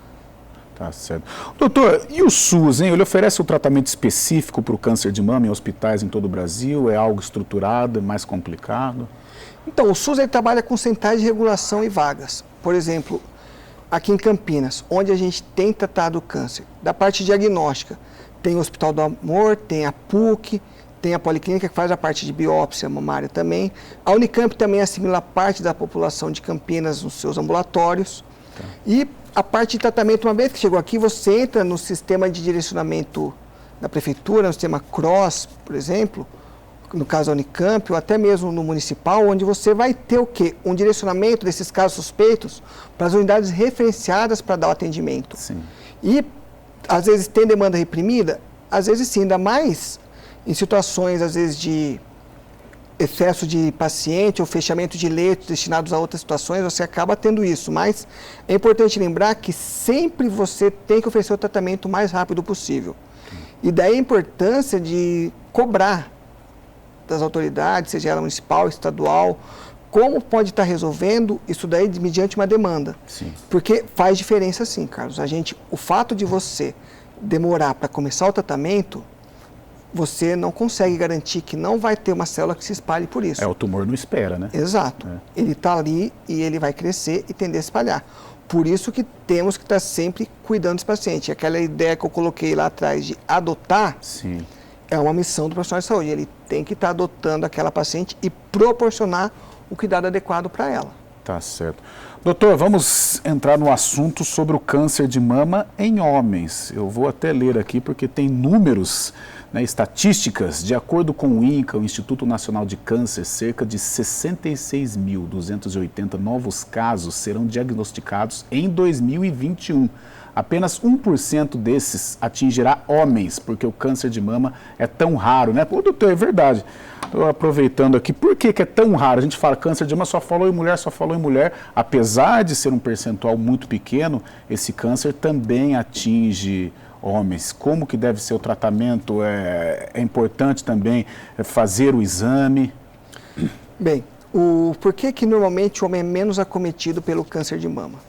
certo. Doutor, e o SUS, hein? Ele oferece um tratamento específico para o câncer de mama em hospitais em todo o Brasil? É algo estruturado, é mais complicado? Então, o SUS ele trabalha com centrais de regulação e vagas. Por exemplo, aqui em Campinas, onde a gente tem tratado o câncer, da parte diagnóstica, tem o Hospital do Amor, tem a PUC, tem a Policlínica que faz a parte de biópsia mamária também. A Unicamp também assimila parte da população de Campinas nos seus ambulatórios. Tá. E a parte de tratamento, uma vez que chegou aqui, você entra no sistema de direcionamento da prefeitura, no sistema CROSS, por exemplo, no caso da Unicamp, ou até mesmo no municipal, onde você vai ter o quê? Um direcionamento desses casos suspeitos para as unidades referenciadas para dar o atendimento. Sim. E, às vezes, tem demanda reprimida? Às vezes sim, ainda mais em situações, às vezes, de excesso de paciente ou fechamento de leitos destinados a outras situações, você acaba tendo isso. Mas é importante lembrar que sempre você tem que oferecer o tratamento o mais rápido possível. E daí a importância de cobrar das autoridades, seja ela municipal, estadual, como pode estar resolvendo isso daí mediante uma demanda. Sim. Porque faz diferença sim, Carlos. O fato de você demorar para começar o tratamento, você não consegue garantir que não vai ter uma célula que se espalhe por isso. O tumor não espera, né? Exato. Ele está ali e ele vai crescer e tender a espalhar. Por isso que temos que estar sempre cuidando desse paciente. Aquela ideia que eu coloquei lá atrás de adotar, sim, é uma missão do profissional de saúde. Ele tem que estar adotando aquela paciente e proporcionar o cuidado adequado para ela. Tá certo. Doutor, vamos entrar no assunto sobre o câncer de mama em homens. Eu vou até ler aqui porque tem números, né, estatísticas. De acordo com o INCA, o Instituto Nacional de Câncer, cerca de 66.280 novos casos serão diagnosticados em 2021. Apenas 1% desses atingirá homens, porque o câncer de mama é tão raro, né? Pô, doutor, é verdade. Estou aproveitando aqui, por que é tão raro? A gente fala câncer de mama, só falou em mulher, Apesar de ser um percentual muito pequeno, esse câncer também atinge homens. Como que deve ser o tratamento? É importante também fazer o exame? Bem, por que normalmente o homem é menos acometido pelo câncer de mama?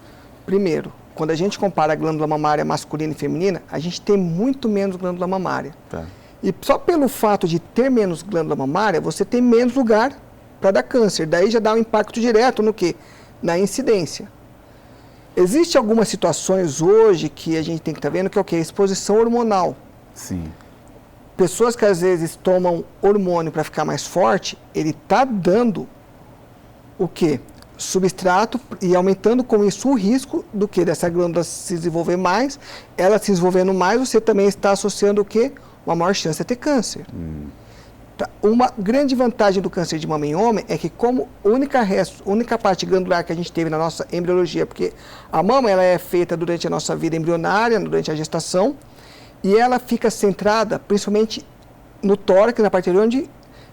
Primeiro, quando a gente compara a glândula mamária masculina e feminina, a gente tem muito menos glândula mamária. Tá. E só pelo fato de ter menos glândula mamária, você tem menos lugar para dar câncer. Daí já dá um impacto direto no quê? Na incidência. Existem algumas situações hoje que a gente tem que estar vendo que é o quê? Exposição hormonal. Sim. Pessoas que às vezes tomam hormônio para ficar mais forte, ele está dando o quê? Substrato e aumentando com isso o risco do que dessa glândula se desenvolver mais. Ela se desenvolvendo mais, você também está associando o quê? Uma maior chance de ter câncer. Tá. Uma grande vantagem do câncer de mama em homem é que como única parte glandular que a gente teve na nossa embriologia, porque a mama ela é feita durante a nossa vida embrionária, durante a gestação, e ela fica centrada principalmente no tórax, na parte onde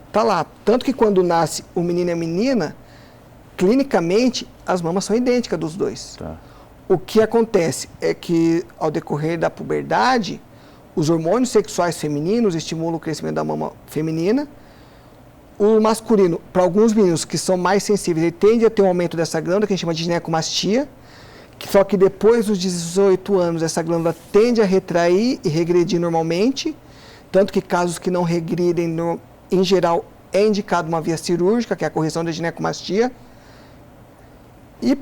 está lá. Tanto que quando nasce o menino e a menina, clinicamente, as mamas são idênticas dos dois. Tá. O que acontece é que, ao decorrer da puberdade, os hormônios sexuais femininos estimulam o crescimento da mama feminina. O masculino, para alguns meninos que são mais sensíveis, ele tende a ter um aumento dessa glândula, que a gente chama de ginecomastia, só que depois dos 18 anos, essa glândula tende a retrair e regredir normalmente, tanto que casos que não regridem, em geral, é indicado uma via cirúrgica, que é a correção da ginecomastia. E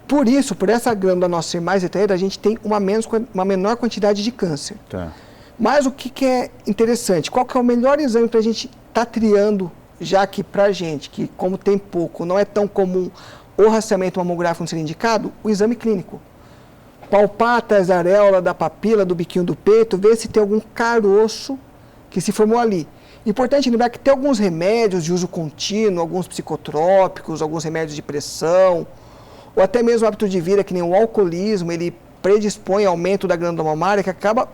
Por isso, por essa glândula nossa ser mais retraída, a gente tem uma menor quantidade de câncer. Tá. Mas o que é interessante? Qual que é o melhor exame para a gente estar triando, já que para a gente, que como tem pouco, não é tão comum o rastreamento mamográfico não ser indicado, o exame clínico. Palpar atrás da areola, da papila, do biquinho do peito, ver se tem algum caroço que se formou ali. Importante lembrar que tem alguns remédios de uso contínuo, alguns psicotrópicos, alguns remédios de pressão, ou até mesmo o hábito de vida, que nem o alcoolismo, ele predispõe ao aumento da glândula mamária, que acaba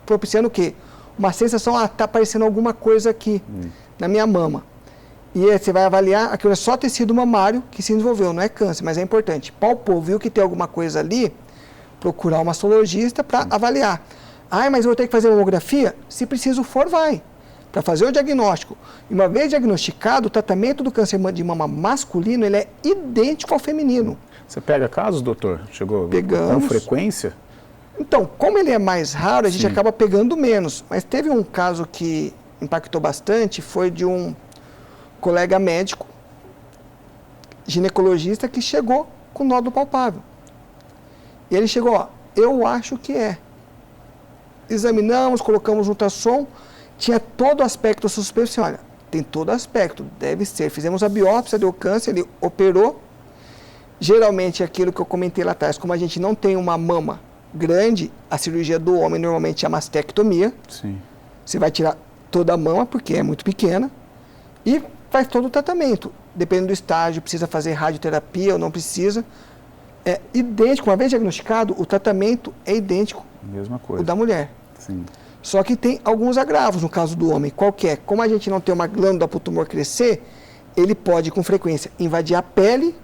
propiciando o quê? Uma sensação, está aparecendo alguma coisa aqui na minha mama. E aí você vai avaliar, aquilo é só tecido mamário que se desenvolveu, não é câncer, mas é importante. Palpou, viu que tem alguma coisa ali, procurar um mastologista para avaliar. Mas eu vou ter que fazer mamografia? Se preciso for, vai. Para fazer o diagnóstico. E uma vez diagnosticado, o tratamento do câncer de mama masculino, ele é idêntico ao feminino. Você pega casos, doutor? Chegou Pegamos. Com frequência? Então, como ele é mais raro, a gente acaba pegando menos. Mas teve um caso que impactou bastante, foi de um colega médico, ginecologista, que chegou com nódulo palpável. E ele chegou, eu acho que é. Examinamos, colocamos ultrassom, tinha todo o aspecto suspeito, assim, olha, tem todo aspecto, deve ser. Fizemos a biópsia, deu câncer, ele operou. Geralmente, aquilo que eu comentei lá atrás, como a gente não tem uma mama grande, a cirurgia do homem normalmente é a mastectomia. Sim. Você vai tirar toda a mama, porque é muito pequena, e faz todo o tratamento. Dependendo do estágio, precisa fazer radioterapia ou não precisa. É idêntico, uma vez diagnosticado, o tratamento é idêntico Mesma coisa. ao da mulher. Sim. Só que tem alguns agravos no caso do homem. Qual que é? Como a gente não tem uma glândula para o tumor crescer, ele pode, com frequência, invadir a pele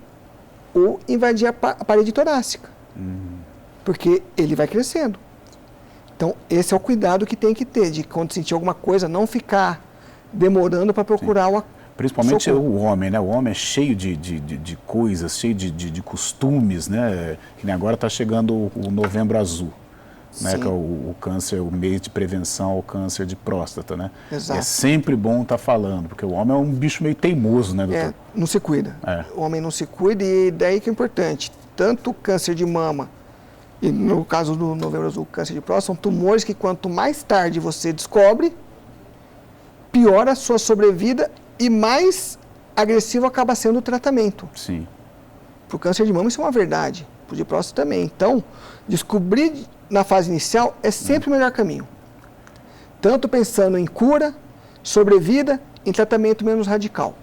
ou invadir a parede torácica. Porque ele vai crescendo. Então, esse é o cuidado que tem que ter, de quando sentir alguma coisa, não ficar demorando para procurar o Principalmente socorro. o homem, né? O homem é cheio de coisas, cheio de costumes, né? Que nem agora está chegando o Novembro Azul, né? Que é o câncer, o mês de prevenção ao câncer de próstata, né? Exato. É sempre bom estar falando, porque o homem é um bicho meio teimoso, né, doutor? Não se cuida. É. O homem não se cuida e daí que é importante. Tanto o câncer de mama e, no caso do Novembro Azul, o câncer de próstata, são tumores que quanto mais tarde você descobre, pior a sua sobrevida e mais agressivo acaba sendo o tratamento. Sim. Para o câncer de mama isso é uma verdade, para o de próstata também. Então, descobrir na fase inicial é sempre o melhor caminho. Tanto pensando em cura, sobrevida, em tratamento menos radical.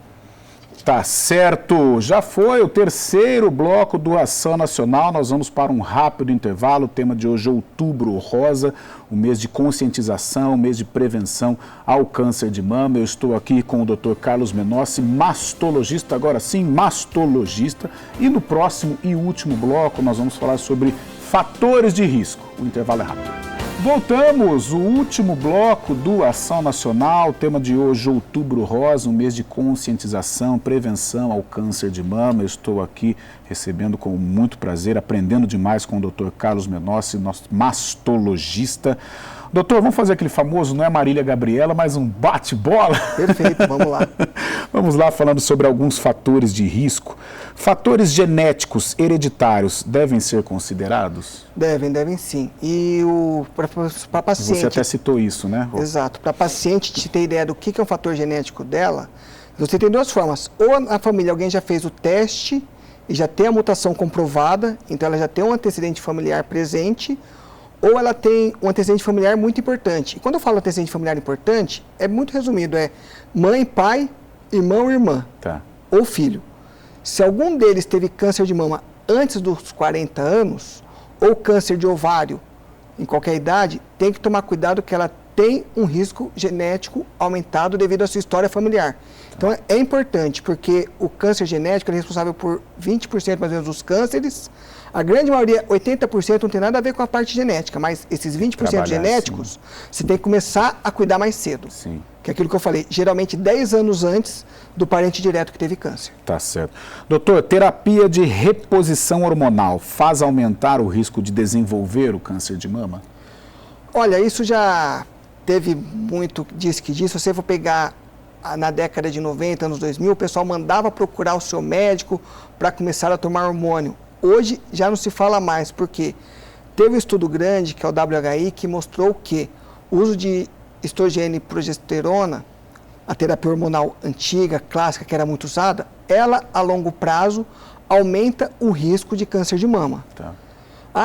Tá certo, já foi o terceiro bloco do Ação Nacional, nós vamos para um rápido intervalo, o tema de hoje é Outubro Rosa, o mês de conscientização, o mês de prevenção ao câncer de mama. Eu estou aqui com o Dr. Carlos Menossi, mastologista, agora sim, mastologista, e no próximo e último bloco nós vamos falar sobre fatores de risco. O intervalo é rápido. Voltamos, o último bloco do Ação Nacional, o tema de hoje, Outubro Rosa, um mês de conscientização, prevenção ao câncer de mama. Eu estou aqui recebendo com muito prazer, aprendendo demais com o Dr. Carlos Menossi, nosso mastologista. Doutor, vamos fazer aquele famoso, não é Marília Gabriela, mas um bate-bola? Perfeito, vamos lá. Vamos lá, falando sobre alguns fatores de risco. Fatores genéticos hereditários devem ser considerados? Devem sim. E para paciente... Você até citou isso, né? Exato. Para paciente te ter ideia do que é um fator genético dela, você tem duas formas. Ou na família alguém já fez o teste e já tem a mutação comprovada, então ela já tem um antecedente familiar presente, ou ela tem um antecedente familiar muito importante. E quando eu falo antecedente familiar importante, é muito resumido, é mãe, pai, irmão, irmã, ou filho. Se algum deles teve câncer de mama antes dos 40 anos, ou câncer de ovário em qualquer idade, tem que tomar cuidado que ela tem um risco genético aumentado devido à sua história familiar. Então é importante, porque o câncer genético é responsável por 20% mais ou menos dos cânceres. A grande maioria, 80%, não tem nada a ver com a parte genética, mas esses 20% genéticos, você tem que começar a cuidar mais cedo. Sim. Que é aquilo que eu falei, geralmente 10 anos antes do parente direto que teve câncer. Tá certo. Doutor, terapia de reposição hormonal faz aumentar o risco de desenvolver o câncer de mama? Olha, isso já teve muito disso. Se você for pegar na década de 90, anos 2000, o pessoal mandava procurar o seu médico para começar a tomar hormônio. Hoje já não se fala mais, porque teve um estudo grande, que é o WHI, que mostrou que o uso de estrogênio e progesterona, a terapia hormonal antiga, clássica, que era muito usada, ela, a longo prazo, aumenta o risco de câncer de mama. Tá.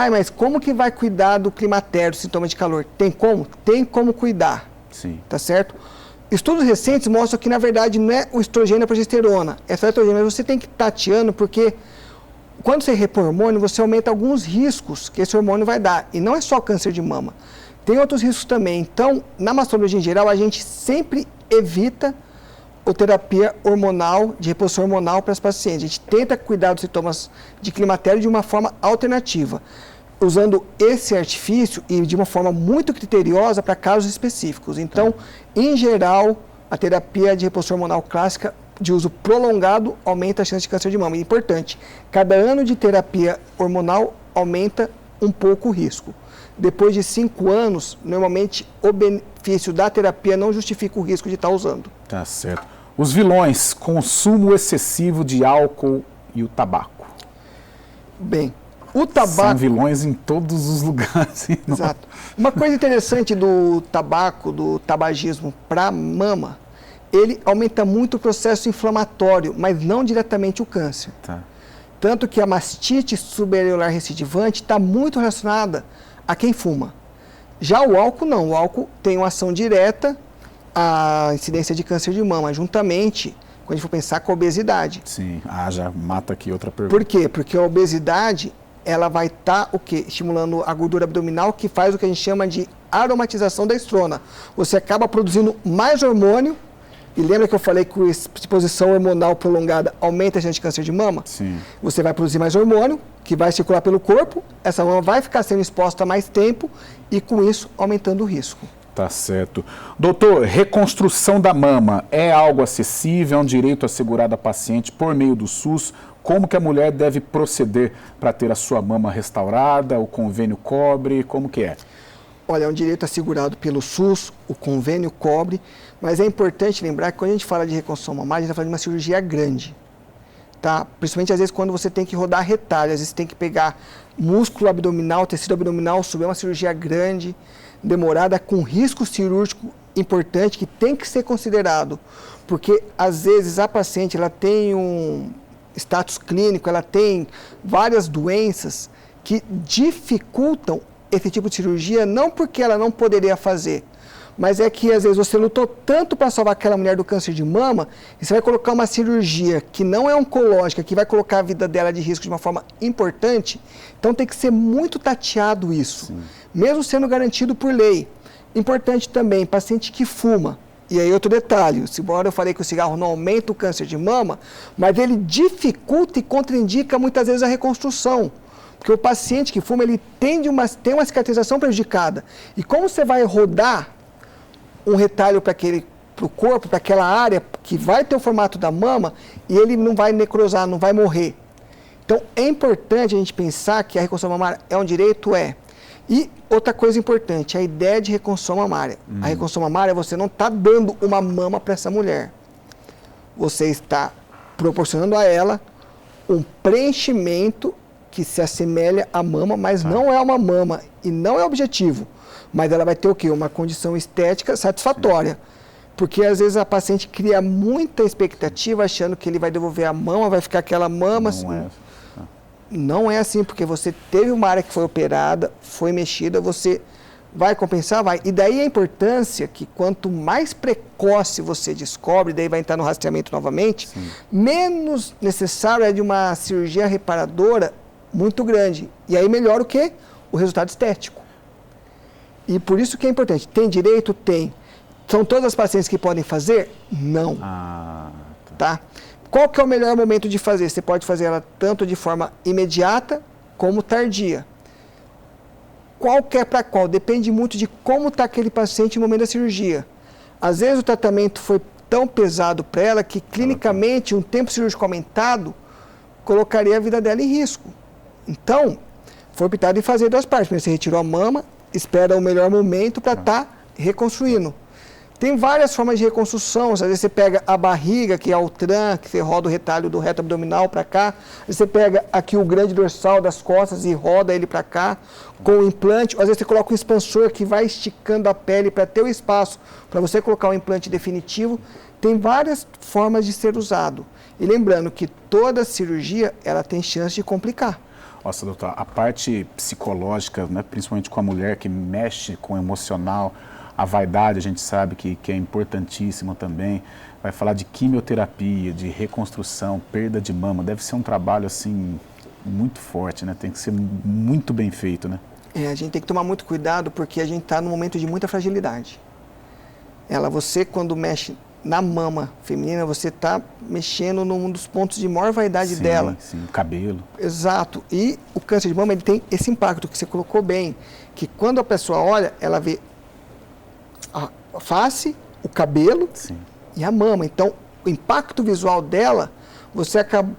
Mas como que vai cuidar do climatério, do sintoma de calor? Tem como? Tem como cuidar. Sim. Tá certo? Estudos recentes mostram que, na verdade, não é o estrogênio e a progesterona, é só estrogênio, mas você tem que estar tateando, porque quando você repõe hormônio, você aumenta alguns riscos que esse hormônio vai dar. E não é só câncer de mama. Tem outros riscos também. Então, na mastologia em geral, a gente sempre evita a terapia hormonal, de reposição hormonal para as pacientes. A gente tenta cuidar dos sintomas de climatério de uma forma alternativa, usando esse artifício e de uma forma muito criteriosa para casos específicos. Então, em geral, a terapia de reposição hormonal clássica de uso prolongado aumenta a chance de câncer de mama. É importante, cada ano de terapia hormonal aumenta um pouco o risco. Depois de 5 anos, normalmente o benefício da terapia não justifica o risco de estar usando. Tá certo. Os vilões, consumo excessivo de álcool e o tabaco. Bem, o tabaco... São vilões em todos os lugares. Exato. Uma coisa interessante do tabaco, do tabagismo para mama, ele aumenta muito o processo inflamatório, mas não diretamente o câncer. Tá. Tanto que a mastite subareolar recidivante está muito relacionada a quem fuma. Já o álcool não, o álcool tem uma ação direta à incidência de câncer de mama, juntamente, quando a gente for pensar, com a obesidade. Sim, já mata aqui outra pergunta. Por quê? Porque a obesidade, ela vai estar estimulando a gordura abdominal, que faz o que a gente chama de aromatização da estrona. Você acaba produzindo mais hormônio, e lembra que eu falei que a exposição hormonal prolongada aumenta a chance de câncer de mama? Sim. Você vai produzir mais hormônio, que vai circular pelo corpo, essa mama vai ficar sendo exposta mais tempo e, com isso, aumentando o risco. Tá certo. Doutor, reconstrução da mama é algo acessível, é um direito assegurado à paciente por meio do SUS? Como que a mulher deve proceder para ter a sua mama restaurada? O convênio cobre? Como que é? Olha, é um direito assegurado pelo SUS, o convênio cobre, mas é importante lembrar que quando a gente fala de reconstrução mamária, a gente está falando de uma cirurgia grande, tá? Principalmente às vezes quando você tem que rodar retalho, às vezes tem que pegar músculo abdominal, tecido abdominal, subir uma cirurgia grande, demorada, com risco cirúrgico importante que tem que ser considerado, porque às vezes a paciente ela tem um status clínico, ela tem várias doenças que dificultam esse tipo de cirurgia, não porque ela não poderia fazer, mas é que às vezes você lutou tanto para salvar aquela mulher do câncer de mama, e você vai colocar uma cirurgia que não é oncológica, que vai colocar a vida dela de risco de uma forma importante, então tem que ser muito tateado isso, sim, mesmo sendo garantido por lei. Importante também, paciente que fuma, e aí outro detalhe, embora eu falei que o cigarro não aumenta o câncer de mama, mas ele dificulta e contraindica muitas vezes a reconstrução. Porque o paciente que fuma, ele tem uma cicatrização prejudicada. E como você vai rodar um retalho para o corpo, para aquela área que vai ter o formato da mama, e ele não vai necrosar, não vai morrer. Então, é importante a gente pensar que a reconstrução mamária é um direito, E outra coisa importante, a ideia de reconstrução mamária. A reconstrução mamária, você não está dando uma mama para essa mulher. Você está proporcionando a ela um preenchimento que se assemelha à mama, mas não é uma mama e não é objetivo. Mas ela vai ter o quê? Uma condição estética satisfatória. Porque às vezes a paciente cria muita expectativa achando que ele vai devolver a mama, vai ficar aquela mama assim. Não é assim, porque você teve uma área que foi operada, foi mexida, você vai compensar? Vai. E daí a importância que quanto mais precoce você descobre, daí vai entrar no rastreamento novamente, menos necessário é de uma cirurgia reparadora muito grande. E aí melhora o quê? O resultado estético. E por isso que é importante. Tem direito? Tem. São todas as pacientes que podem fazer? Não. Tá? Qual que é o melhor momento de fazer? Você pode fazer ela tanto de forma imediata como tardia. Qual que é para qual? Depende muito de como está aquele paciente no momento da cirurgia. Às vezes o tratamento foi tão pesado para ela que clinicamente um tempo cirúrgico aumentado colocaria a vida dela em risco. Então, foi optado em fazer duas partes. Primeiro, você retirou a mama, espera o melhor momento para estar reconstruindo. Tem várias formas de reconstrução. Às vezes você pega a barriga, que é o TRAN, que você roda o retalho do reto abdominal para cá. Às vezes você pega aqui o grande dorsal das costas e roda ele para cá com o implante. Às vezes você coloca um expansor que vai esticando a pele para ter o espaço para você colocar o implante definitivo. Tem várias formas de ser usado. E lembrando que toda cirurgia ela tem chance de complicar. Nossa, doutor, a parte psicológica, né, principalmente com a mulher que mexe com o emocional, a vaidade a gente sabe que é importantíssima também. Vai falar de quimioterapia, de reconstrução, perda de mama. Deve ser um trabalho assim muito forte, né? Tem que ser muito bem feito, né? A gente tem que tomar muito cuidado porque a gente está num momento de muita fragilidade. Você quando mexe na mama feminina, você está mexendo num dos pontos de maior vaidade dela. Sim, o cabelo. Exato. E o câncer de mama ele tem esse impacto que você colocou bem, que quando a pessoa olha, ela vê a face, o cabelo e a mama. Então, o impacto visual dela,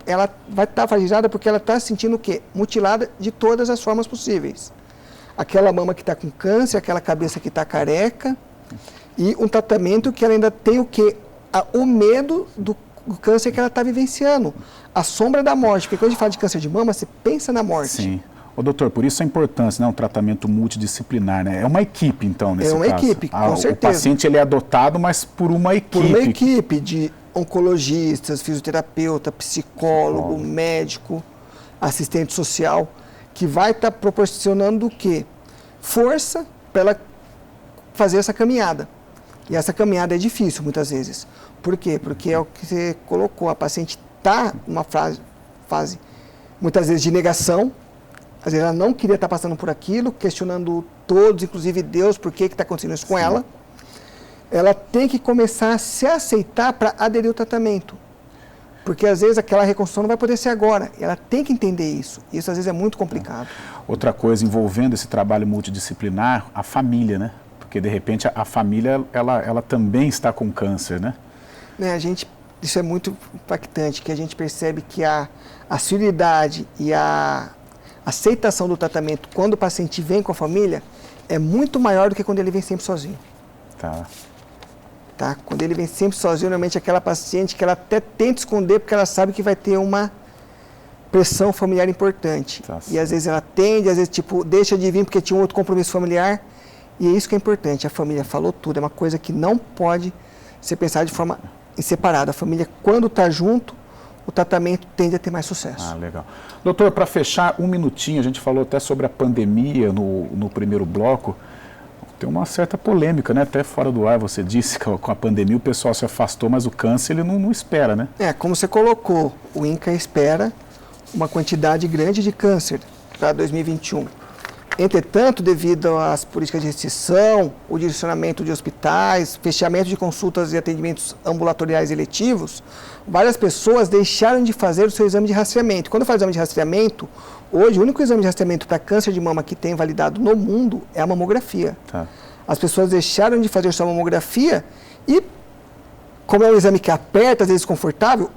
ela vai estar fragilizada porque ela está se sentindo o quê? Mutilada de todas as formas possíveis. Aquela mama que está com câncer, aquela cabeça que está careca, e um tratamento que ela ainda tem o quê? O medo do câncer que ela está vivenciando. A sombra da morte, porque quando a gente fala de câncer de mama, você pensa na morte. Sim. Ô, doutor, por isso a importância, né, um tratamento multidisciplinar, né? É uma equipe, então, nesse caso. É uma equipe, com certeza. O paciente ele é adotado, mas por uma equipe. Por uma equipe de oncologistas, fisioterapeuta, psicólogo, médico, assistente social, que vai estar proporcionando o quê? Força para ela fazer essa caminhada. E essa caminhada é difícil, muitas vezes. Por quê? Porque é o que você colocou, a paciente está numa fase, muitas vezes, de negação. Às vezes ela não queria estar passando por aquilo, questionando todos, inclusive Deus, por que está acontecendo isso com ela. Ela tem que começar a se aceitar para aderir ao tratamento. Porque às vezes aquela reconstrução não vai poder ser agora. Ela tem que entender isso. Isso às vezes é muito complicado. Outra coisa envolvendo esse trabalho multidisciplinar, a família, né? Porque de repente a família, ela também está com câncer, né? Isso é muito impactante, que a gente percebe que a seriedade e a aceitação do tratamento quando o paciente vem com a família é muito maior do que quando ele vem sempre sozinho. Tá? Quando ele vem sempre sozinho, normalmente aquela paciente que ela até tenta esconder porque ela sabe que vai ter uma pressão familiar importante. E às vezes ela atende, às vezes deixa de vir porque tinha um outro compromisso familiar. E é isso que é importante, a família falou tudo, é uma coisa que não pode ser pensada de forma separada. A família, quando está junto, o tratamento tende a ter mais sucesso. Legal. Doutor, para fechar um minutinho, a gente falou até sobre a pandemia no primeiro bloco. Tem uma certa polêmica, né? Até fora do ar você disse que com a pandemia o pessoal se afastou, mas o câncer ele não espera, né? Como você colocou, o INCA espera uma quantidade grande de câncer para 2021. Entretanto, devido às políticas de restrição, o direcionamento de hospitais, fechamento de consultas e atendimentos ambulatoriais eletivos, várias pessoas deixaram de fazer o seu exame de rastreamento. Quando faz o exame de rastreamento, hoje o único exame de rastreamento para câncer de mama que tem validado no mundo é a mamografia. As pessoas deixaram de fazer sua mamografia e, como é um exame que aperta, às vezes desconfortável,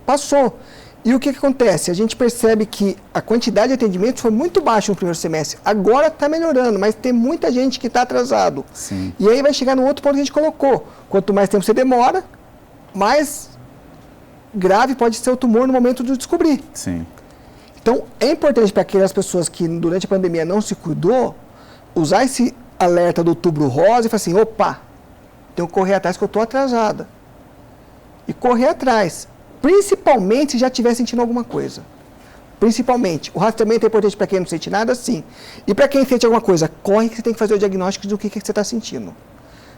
passou. E o que acontece? A gente percebe que a quantidade de atendimentos foi muito baixa no primeiro semestre. Agora está melhorando, mas tem muita gente que está atrasado. E aí vai chegar no outro ponto que a gente colocou. Quanto mais tempo você demora, mais grave pode ser o tumor no momento de descobrir. Então, é importante para aquelas pessoas que durante a pandemia não se cuidou, usar esse alerta do Outubro Rosa e falar assim, opa, tenho que correr atrás que eu estou atrasada. E correr atrás. Principalmente se já estiver sentindo alguma coisa. Principalmente. O rastreamento é importante para quem não sente nada, sim. E para quem sente alguma coisa, corre que você tem que fazer o diagnóstico do que você está sentindo.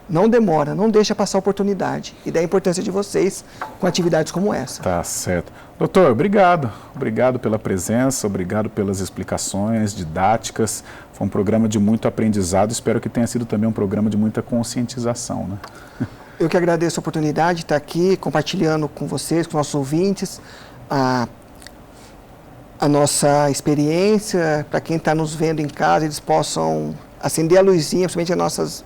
Não demora, não deixa passar a oportunidade. E da importância de vocês com atividades como essa. Tá certo. Doutor, obrigado. Obrigado pela presença, obrigado pelas explicações didáticas. Foi um programa de muito aprendizado. Espero que tenha sido também um programa de muita conscientização, né? Eu que agradeço a oportunidade de estar aqui compartilhando com vocês, com nossos ouvintes, a nossa experiência, para quem está nos vendo em casa, eles possam acender a luzinha, principalmente as nossas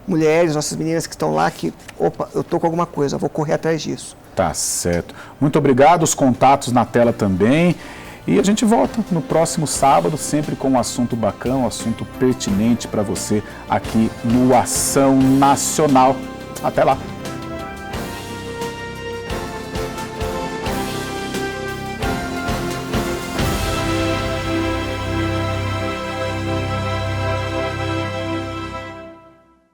mulheres, nossas meninas que estão lá, que, opa, eu estou com alguma coisa, vou correr atrás disso. Tá certo. Muito obrigado, os contatos na tela também. E a gente volta no próximo sábado, sempre com um assunto bacana, um assunto pertinente para você aqui no Ação Nacional. Até lá!